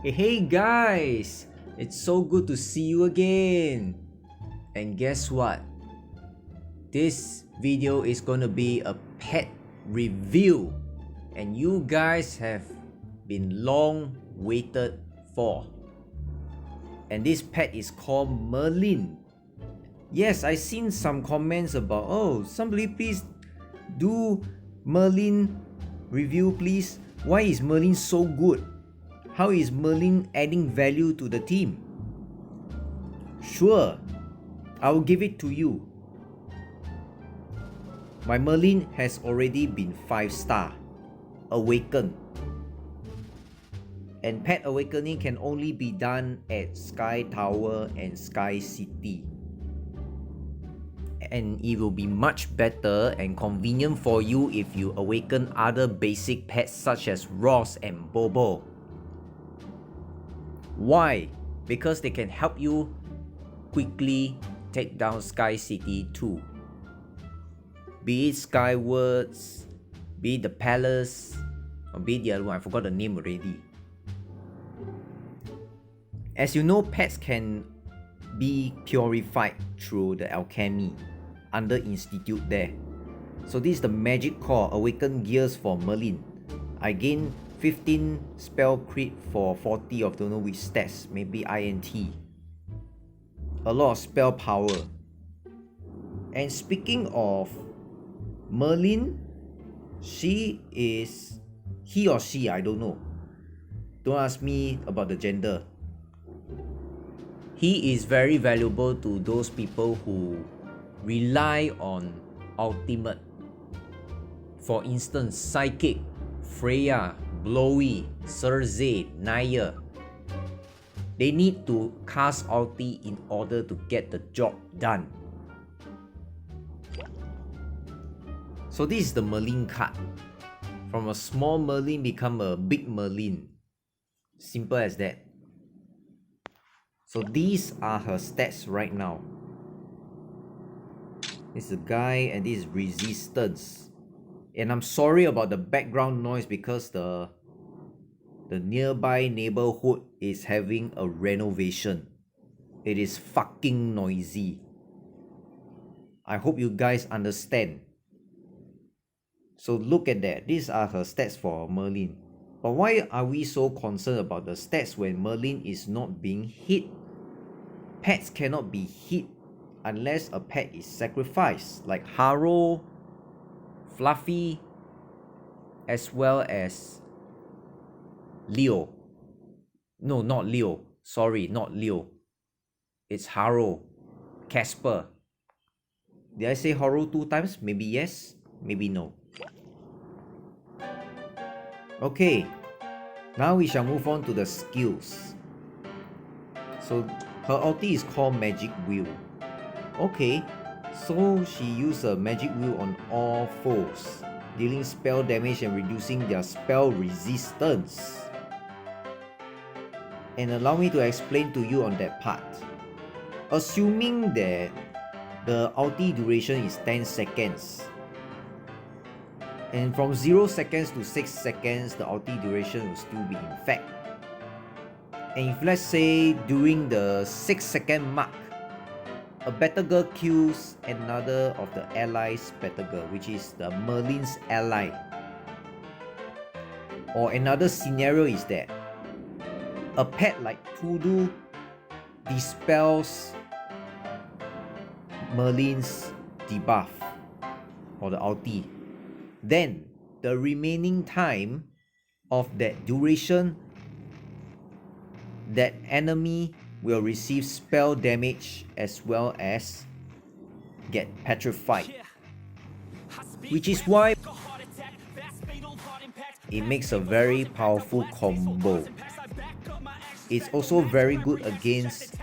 Hey guys! It's so good to see you again! And guess what? This video is gonna be a pet review, and you guys have been long waited for. And this pet is called Merlin. Yes, I seen some comments about, oh, somebody please do Merlin review please. Why is Merlin so good? How is Merlin adding value to the team? Sure, I will give it to you. My Merlin has already been 5-star, awakened. And pet awakening can only be done at Sky Tower and Sky City. And it will be much better and convenient for you if you awaken other basic pets such as Ross and Bobo. Why? Because they can help you quickly take down Sky City too. Be it Skywards, be it the Palace, or be it the other one, I forgot the name already. As you know, pets can be purified through the alchemy under Institute there. So this is the magic core, Awaken Gears for Merlin. I gain 15 spell crit for 40 of don't know which stats, maybe INT. A lot of spell power. And speaking of Merlin, he or she, I don't know. Don't ask me about the gender. He is very valuable to those people who rely on ultimate. For instance, Psychic, Freya, Blowy, Cersei, Naya. They need to cast ulti in order to get the job done. So this is the Merlin card. From a small Merlin become a big Merlin. Simple as that. So these are her stats right now. This is a guy and this is resistance. And I'm sorry about the background noise because the nearby neighborhood is having a renovation. It is fucking noisy. I hope you guys understand. So look at that. These are her stats for Merlin. But why are we so concerned about the stats when Merlin is not being hit? Pets cannot be hit unless a pet is sacrificed, like Harrow, Fluffy, as well as Leo. No, not Leo. Sorry, not Leo. It's Harrow. Casper. Did I say Harrow 2 times? Maybe yes, maybe no. Okay, now we shall move on to the skills. So her ulti is called Magic Wheel. Okay, so she used a Magic Wheel on all foes, dealing spell damage and reducing their spell resistance. And allow me to explain to you on that part. Assuming that the ulti duration is 10 seconds, and from 0 seconds to 6 seconds, the ulti duration will still be in effect. And if let's say during the 6-second mark, a battle girl kills another of the allies' battle girl, which is the Merlin's ally. Or another scenario is that a pet like Tudu dispels Merlin's debuff or the ulti. Then the remaining time of that duration, that enemy will receive spell damage as well as get petrified. Which is why it makes a very powerful combo. It's also very good against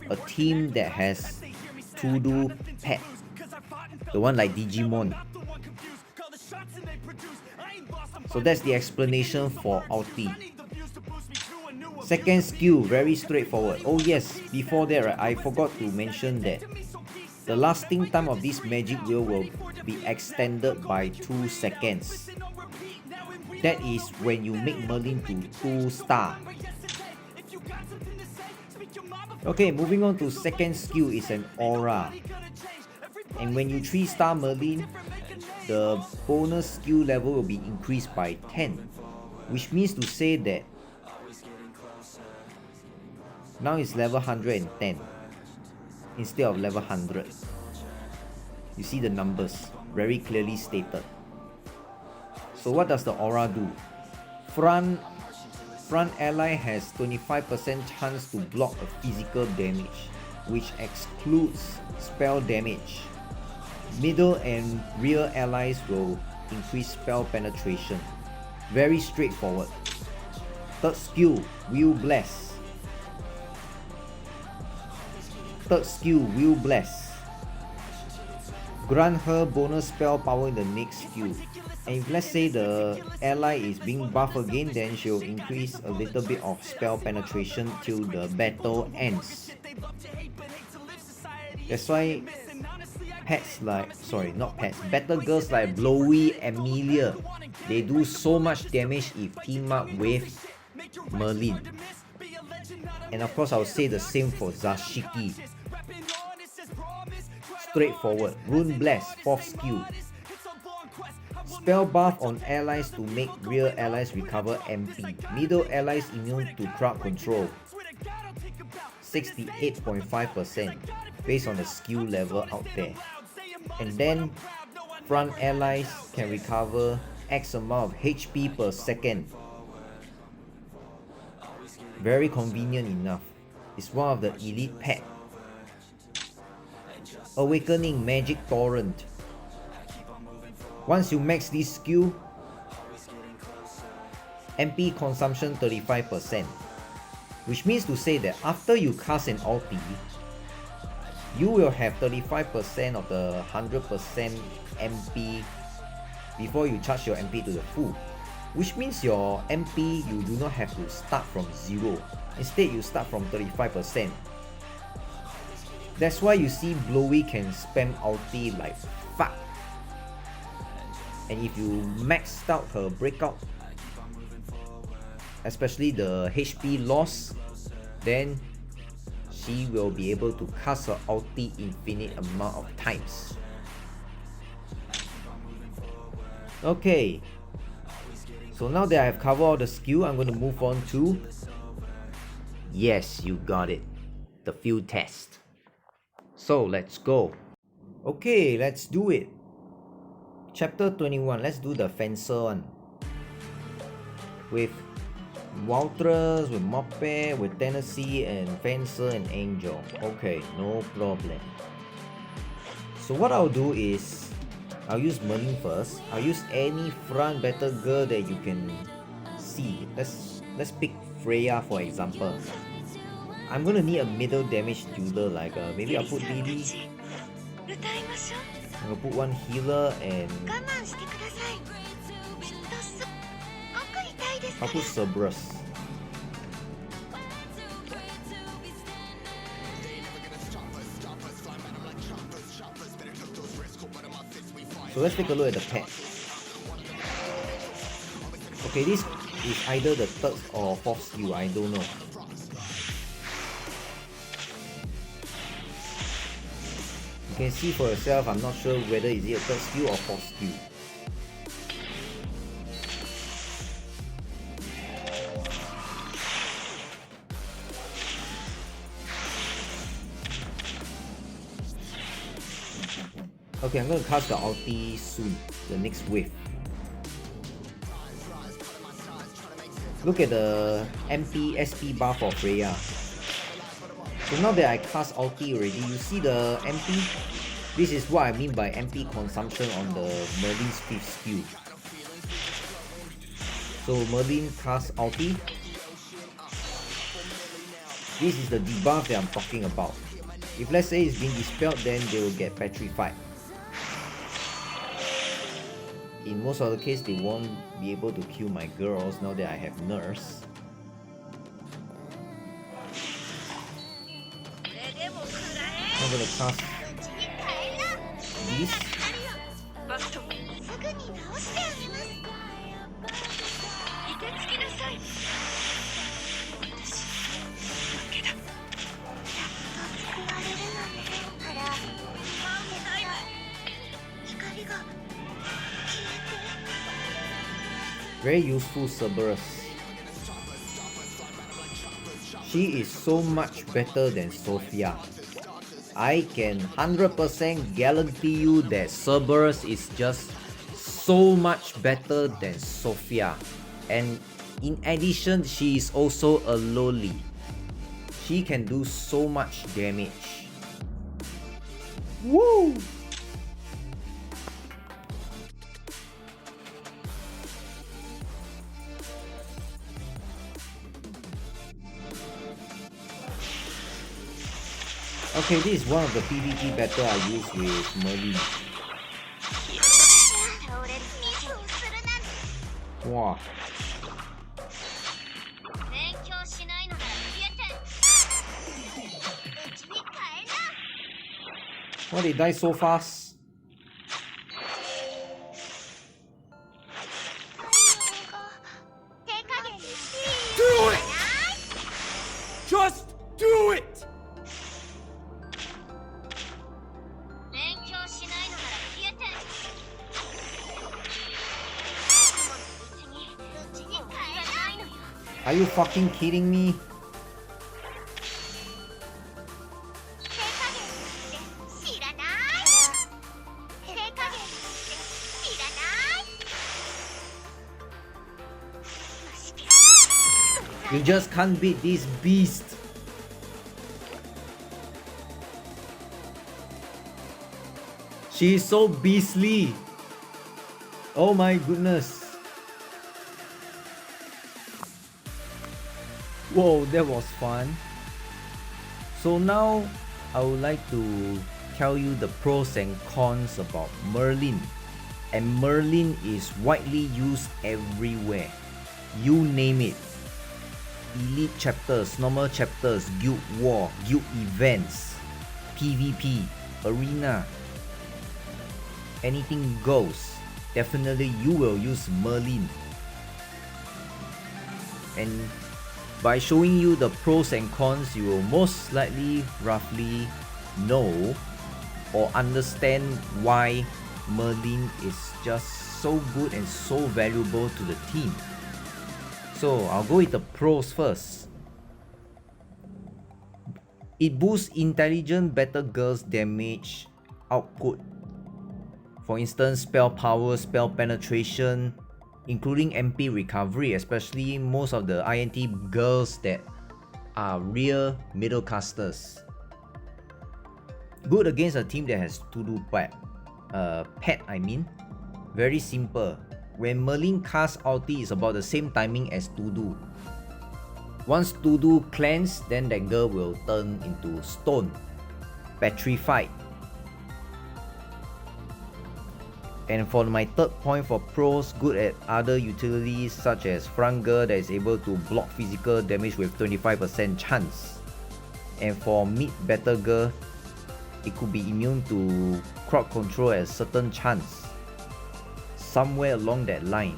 a team that has Tudu pet. The one like Digimon. So that's the explanation for ulti. Second skill, very straightforward. Oh yes, before that, right, I forgot to mention that the lasting time of this magic wheel will be extended by 2 seconds. That is when you make Merlin to 2-star. Okay, moving on to second skill is an aura. And when you 3-star Merlin, the bonus skill level will be increased by 10. Which means to say that now it's level 110 instead of level 100. You see the numbers very clearly stated. So what does the aura do? Front ally has 25% chance to block a physical damage, which excludes spell damage. Middle and rear allies will increase spell penetration. Very straightforward. Third skill, Will Bless. Third skill, Will Bless. Grant her bonus spell power in the next skill. And if let's say the ally is being buffed again, then she'll increase a little bit of spell penetration till the battle ends. That's why battle girls like Blowy, Amelia, they do so much damage if team up with Merlin. And of course I'll say the same for Zashiki. Straightforward. Rune Bless, 4th skill. Spell buff on allies to make rear allies recover MP. Middle allies immune to crowd control. 68.5% based on the skill level out there. And then front allies can recover X amount of HP per second. Very convenient enough. It's one of the elite pet. Awakening Magic Torrent. Once you max this skill, MP consumption 35%. Which means to say that after you cast an ulti, you will have 35% of the 100% MP before you charge your MP to the full. Which means your MP, you do not have to start from 0. Instead, you start from 35%. That's why you see Blowy can spam ulti like fuck. And if you maxed out her breakout, especially the HP loss, then she will be able to cast her ulti infinite amount of times. Okay, so now that I have covered all the skill, I'm going to move on to, yes, you got it, the field test. So let's go. Okay, let's do it. Chapter 21, let's do the Fencer one. With Waltrus, with Moppe, with Tennessee, and Fencer and Angel. Okay, no problem. So what I'll do is, I'll use Merlin first. I'll use any front battle girl that you can see. Let's pick Freya for example. I'm gonna need a middle damage dealer, like maybe I'll put Lily. I'm gonna put one healer and I'll put Cerberus. So let's take a look at the pet. Okay, this is either the 3rd or 4th skill, I don't know. You can see for yourself, I'm not sure whether is it a 3rd skill or 4th skill. Okay, I'm going to cast the ulti soon, the next wave. Look at the MP SP bar for Freya. So now that I cast ulti already, you see the MP? This is what I mean by MP consumption on the Merlin's 5th skill. So Merlin cast ulti. This is the debuff that I'm talking about. If let's say it's been dispelled, then they will get petrified. In most of the case, they won't be able to kill my girls now that I have Nurse. I'm gonna cast this. Very useful Cerberus. She is so much better than Sophia. I can 100% guarantee you that Cerberus is just so much better than Sophia. And in addition, she is also a loli. She can do so much damage. Woo! Okay, this is one of the PvP battle I use with Merlin. Wow. Why they die so fast? Do it! Just do it! Are you fucking kidding me? You just can't beat this beast. She is so beastly. Oh my goodness. Whoa, that was fun. So now I would like to tell you the pros and cons about Merlin. And Merlin is widely used everywhere. You name it. Elite chapters, normal chapters, guild war, guild events, PvP, arena. Anything goes. Definitely you will use Merlin. And by showing you the pros and cons, you will most likely roughly know or understand why Merlin is just so good and so valuable to the team. So I'll go with the pros first. It boosts intelligent battle girls' damage output. For instance, spell power, spell penetration, including MP recovery, especially most of the INT girls that are real middle casters. Good against a team that has to-do pet. Very simple. When Merlin casts ulti, it's about the same timing as to-do. Once to-do cleanse, then that girl will turn into stone, petrified. And for my third point for pros, good at other utilities such as front girl that is able to block physical damage with 25% chance. And for mid battle girl, it could be immune to crowd control at a certain chance. Somewhere along that line.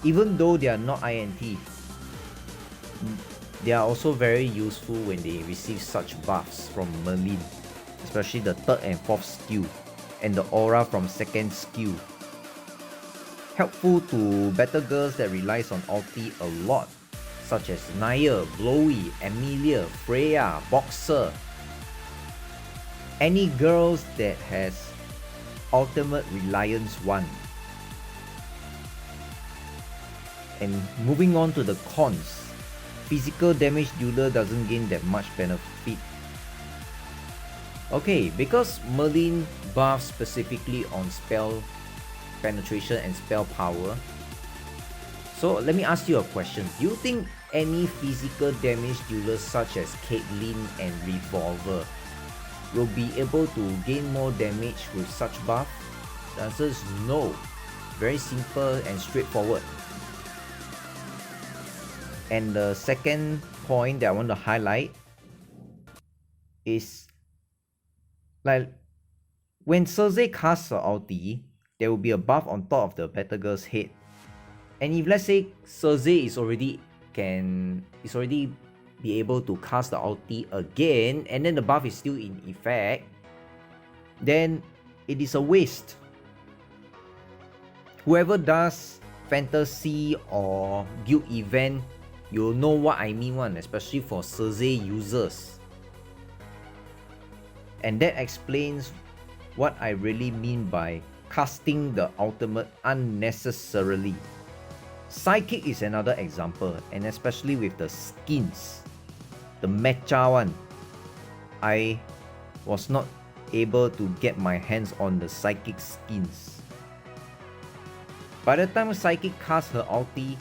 Even though they are not INT, they are also very useful when they receive such buffs from Merlin, especially the third and fourth skill, and the aura from second skill. Helpful to battle girls that relies on ulti a lot, such as Naya, Blowy, Amelia, Freya, Boxer. Any girls that has ultimate reliance 1. And moving on to the cons. Physical damage dealer doesn't gain that much benefit. Okay, because Merlin buffs specifically on spell penetration and spell power. So let me ask you a question. Do you think any physical damage dealers such as Caitlyn and Revolver will be able to gain more damage with such buff? The answer is no. Very simple and straightforward. And the second point that I want to highlight is like when Cersei casts her ulti, there will be a buff on top of the battle girl's head. And if let's say Cersei is already be able to cast the ulti again, and then the buff is still in effect, then it is a waste. Whoever does fantasy or guild event, you'll know what I mean one, especially for Cersei users. And that explains what I really mean by casting the ultimate unnecessarily. Psychic is another example, and especially with the skins. The mecha one, I was not able to get my hands on the Psychic skins. By the time Psychic casts her ulti,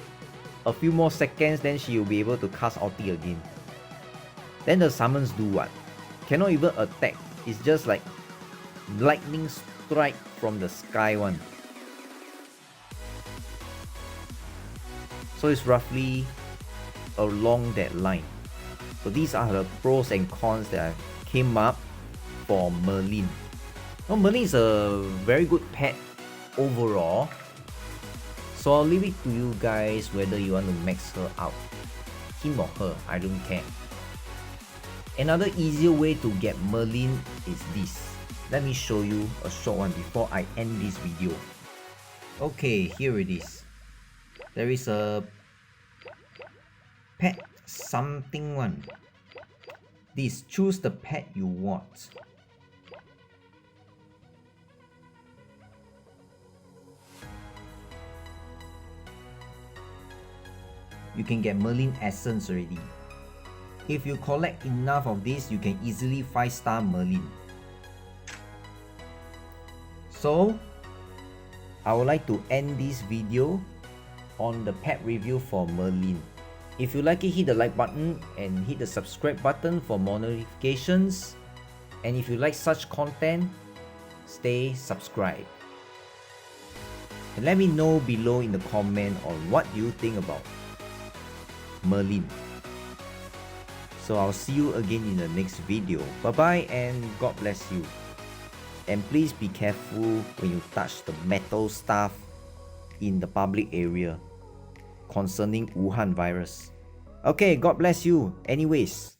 a few more seconds, then she will be able to cast ulti again. Then the summons do what? Cannot even attack. It's just like lightning strike from the sky one. So it's roughly along that line. So these are the pros and cons that I came up for Merlin. Now Merlin is a very good pet overall. So I'll leave it to you guys whether you want to max her out. Him or her, I don't care. Another easier way to get Merlin is this. Let me show you a short one before I end this video. Okay, here it is. There is a pet something one. This, choose the pet you want. You can get Merlin essence already. If you collect enough of this, you can easily 5-star Merlin. So, I would like to end this video on the pet review for Merlin. If you like it, hit the like button and hit the subscribe button for more notifications. And if you like such content, stay subscribed. And let me know below in the comment on what you think about Merlin. So I'll see you again in the next video. Bye bye and God bless you. And please be careful when you touch the metal stuff in the public area concerning Wuhan virus. Okay, God bless you. Anyways.